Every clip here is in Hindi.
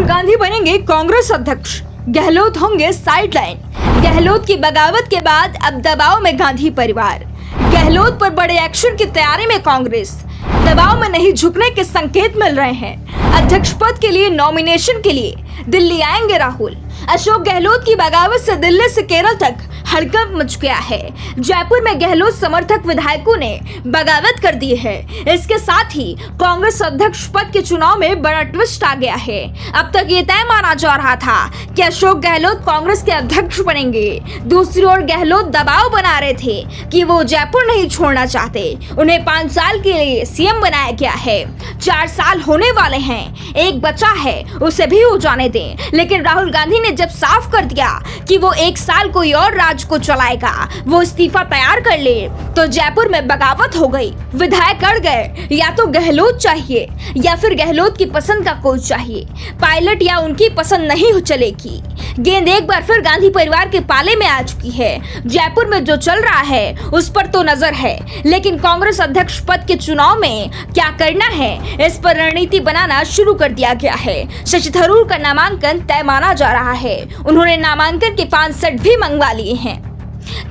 राहुल गांधी बनेंगे कांग्रेस अध्यक्ष, गहलोत होंगे साइडलाइन। गहलोत की बगावत के बाद अब दबाव में गांधी परिवार। गहलोत पर बड़े एक्शन की तैयारी में कांग्रेस। दबाव में नहीं झुकने के संकेत मिल रहे हैं। अध्यक्ष पद के लिए नॉमिनेशन के लिए दिल्ली आएंगे राहुल। अशोक गहलोत की बगावत से दिल्ली से केरल तक हड़कंप मच गया है। जयपुर में गहलोत समर्थक विधायकों ने बगावत कर दी है। इसके साथ ही कांग्रेस अध्यक्ष पद के चुनाव में बड़ा ट्विस्ट आ गया है। अब तक ये तय माना जा रहा था कि अशोक गहलोत कांग्रेस के अध्यक्ष बनेंगे। दूसरी ओर गहलोत दबाव बना रहे थे कि वो जयपुर नहीं छोड़ना चाहते। उन्हें 5 साल के लिए सीएम बनाया गया है। 4 साल होने वाले हैं, एक बचा है, उसे भी हो जाने दें। लेकिन राहुल गांधी ने जब साफ कर दिया कि वो 1 साल कोई और राज्य को चलाएगा, वो इस्तीफा तैयार कर ले, तो जयपुर में बगावत हो गई। विधायक अड़ गए, या तो गहलोत चाहिए या फिर गहलोत की पसंद का कोच चाहिए। पायलट या उनकी पसंद नहीं चलेगी। गेंद एक बार फिर गांधी परिवार के पाले में आ चुकी है। जयपुर में जो चल रहा है उस पर तो नजर है, लेकिन कांग्रेस अध्यक्ष पद के चुनाव में क्या करना है, इस पर रणनीति बनाना शुरू कर दिया गया है। शशि थरूर का नामांकन तय माना जा रहा है। उन्होंने नामांकन के 5 सेट भी मंगवा लिए हैं।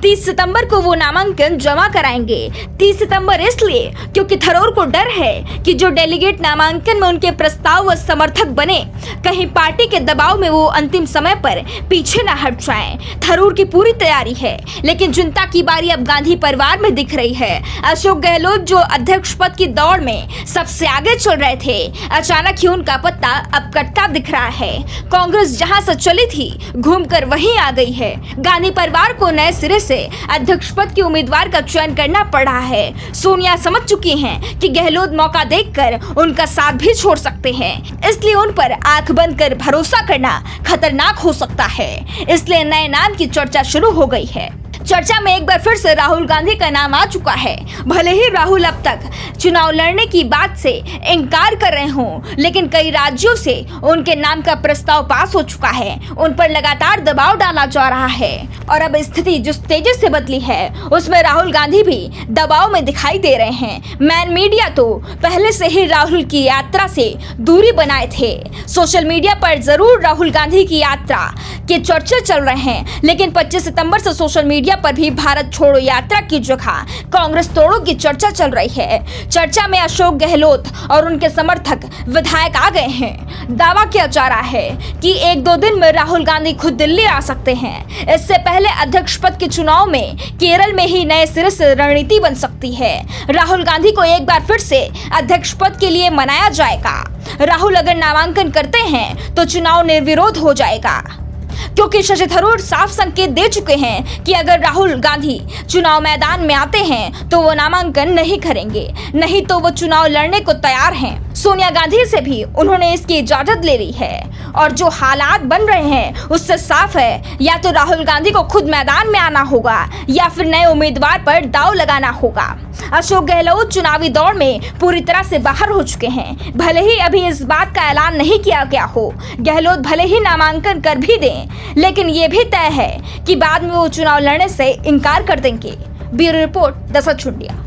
30 सितंबर को वो नामांकन जमा कराएंगे। 30 सितंबर इसलिए क्योंकि थरूर को डर है कि जो डेलीगेट नामांकन में उनके प्रस्ताव व समर्थक बने, कहीं पार्टी के दबाव में वो अंतिम समय पर पीछे न हट जाएं। थरूर की पूरी तैयारी है, लेकिन चिंता की बारी अब गांधी परिवार में दिख रही है। अशोक गहलोत जो अध्यक्ष पद की दौड़ में सबसे आगे चल रहे थे, अचानक ही उनका पत्ता अब कटता दिख रहा है। कांग्रेस जहां से चली थी घूमकर वहीं आ गई है। गांधी परिवार को नए सिरे से अध्यक्ष पद के उम्मीदवार का चयन करना पड़ रहा है। सोनिया समझ चुकी हैं कि गहलोत मौका देखकर उनका साथ भी छोड़ सकते हैं, इसलिए उन पर आंख बंद कर भरोसा करना खतरनाक हो सकता है। इसलिए नए नाम की चर्चा शुरू हो गई है। चर्चा में एक बार फिर से राहुल गांधी का नाम आ चुका है। भले ही राहुल अब तक चुनाव लड़ने की बात से इनकार कर रहे हों, लेकिन कई राज्यों से उनके नाम का प्रस्ताव पास हो चुका है। उन पर लगातार दबाव डाला जा रहा है और अब स्थिति जिस तेजी से बदली है उसमें राहुल गांधी भी दबाव में दिखाई दे रहे हैं। मैन मीडिया तो पहले से ही राहुल की यात्रा से दूरी बनाए थे। सोशल मीडिया पर जरूर राहुल गांधी की यात्रा के चर्चे चल रहे हैं, लेकिन 25 सितंबर से सोशल मीडिया पर भी भारत छोड़ो यात्रा की जगह कांग्रेस तोड़ो की चर्चा चल रही है। चर्चा में अशोक गहलोत और उनके समर्थक विधायक आ गए हैं। दावा किया जा रहा है कि 1-2 दिन में राहुल गांधी खुद दिल्ली आ सकते हैं। इससे पहले अध्यक्ष पद के चुनाव में केरल में ही नए सिरे से रणनीति बन सकती है। राहुल गांधी को एक बार फिर से अध्यक्ष पद के लिए मनाया जाएगा। राहुल अगर नामांकन करते हैं तो चुनाव निर्विरोध हो जाएगा, क्योंकि शशि थरूर साफ संकेत दे चुके हैं कि अगर राहुल गांधी चुनाव मैदान में आते हैं तो वो नामांकन नहीं करेंगे, नहीं तो वो चुनाव लड़ने को तैयार हैं। सोनिया गांधी से भी उन्होंने इसकी इजाजत ले ली है और जो हालात बन रहे हैं उससे साफ है, या तो राहुल गांधी को खुद मैदान में आना होगा या फिर नए उम्मीदवार पर दांव लगाना होगा। अशोक गहलोत चुनावी दौड़ में पूरी तरह से बाहर हो चुके हैं। भले ही अभी इस बात का ऐलान नहीं किया गया हो, गहलोत भले ही नामांकन कर भी दें, लेकिन ये भी तय है कि बाद में वो चुनाव लड़ने से इनकार कर देंगे। Bureau report, Dashrath चुंडिया।